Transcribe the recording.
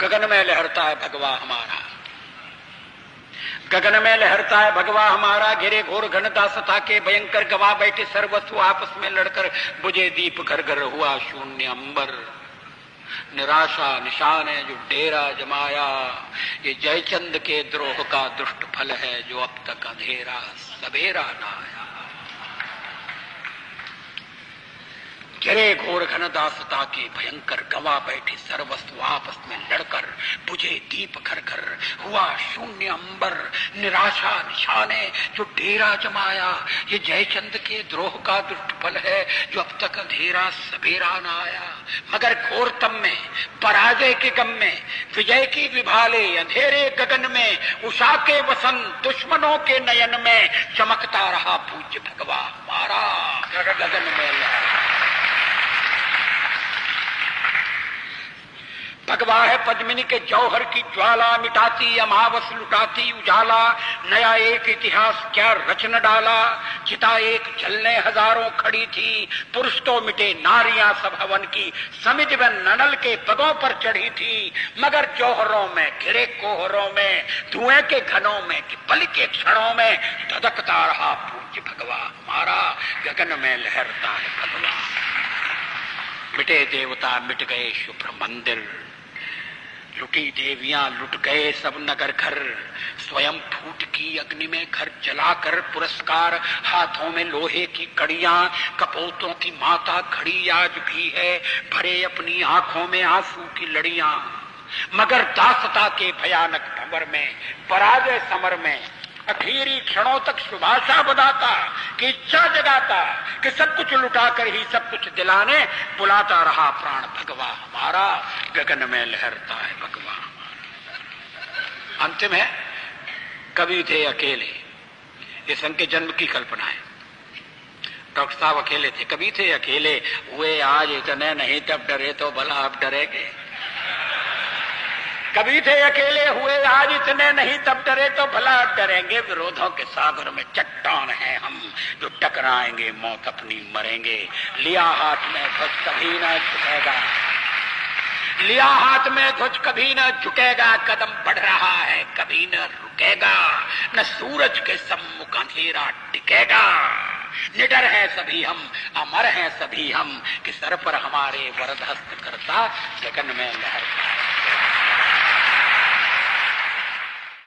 गगन में लहरता है भगवा हमारा, गगन में लहरता है भगवा हमारा। घिरे घोर घनदासता के भयंकर, गवा बैठे सर्वस्व आपस में लड़कर। बुझे दीप घर घर हुआ शून्य अंबर। निराशा निशान है जो डेरा जमाया, ये जयचंद के द्रोह का दुष्ट फल है जो अब तक अंधेरा सवेरा ना आया। घिरे घोर घनदासता के भयंकर, गवा बैठे सर्वस्व आपस में लड़कर। बुझे दीप घर घर हुआ शून्य अंबर। निराशा निशाने जो डेरा जमाया, ये जयचंद के द्रोह का दुष्ट फल है जो अब तक अंधेरा सवेरा न आया। मगर घोरतम में पराजय के गम में, विजय की विभाले अंधेरे गगन में, उषा के वसंत दुश्मनों के नयन में, चमकता रहा पूज्य भगवा हमारा गगन में लहरा। भगवा है पद्मिनी के जौहर की ज्वाला, मिटाती अमावस लुटाती उजाला। नया एक इतिहास क्या रचन डाला, चिता एक जलने हजारों खड़ी थी। पुरुष तो मिटे नारियां सब हवन की, समिज व ननल के पदों पर चढ़ी थी। मगर जौहरों में घिरे कोहरों में, धुएं के घनों में कि पल के क्षणों में, धधकता रहा पूज्य भगवा हमारा गगन में लहरता है भगवा। मिटे देवता मिट गए शुभ्र मंदिर, लुटी देवियां लुट गए सब नगर घर। स्वयं फूट की अग्नि में घर जलाकर पुरस्कार, हाथों में लोहे की कड़ियां। कपोतों की माता खड़ी आज भी है, भरे अपनी आंखों में आंसू की लड़ियां। मगर दासता के भयानक भंवर में, पराजय समर में, आखिरी क्षणों तक शुभाशा बताता कि इच्छा जगाता कि सब कुछ लुटाकर ही सब कुछ दिलाने बुलाता रहा प्राण भगवा हमारा गगन में लहरता है भगवा हमारा। अंतिम है, कवि थे अकेले। ये संत के जन्म की कल्पना है। डॉक्टर साहब अकेले थे, कवि थे अकेले। हुए आज इतने नहीं तब डरे तो भला अब डरेंगे। कभी थे अकेले हुए आज इतने नहीं तब डरे तो भला अब डरेंगे। विरोधों के सागर में चट्टान हैं हम, जो टकराएंगे मौत अपनी मरेंगे। लिया हाथ में ध्वज कभी न झुकेगा, लिया हाथ में ध्वज कभी न झुकेगा। कदम बढ़ रहा है कभी न रुकेगा, न सूरज के सम्मुख अंधेरा टिकेगा। निडर है सभी हम, अमर हैं सभी हम, कि सर पर हमारे वरद हस्त करता गगन में लहरता है।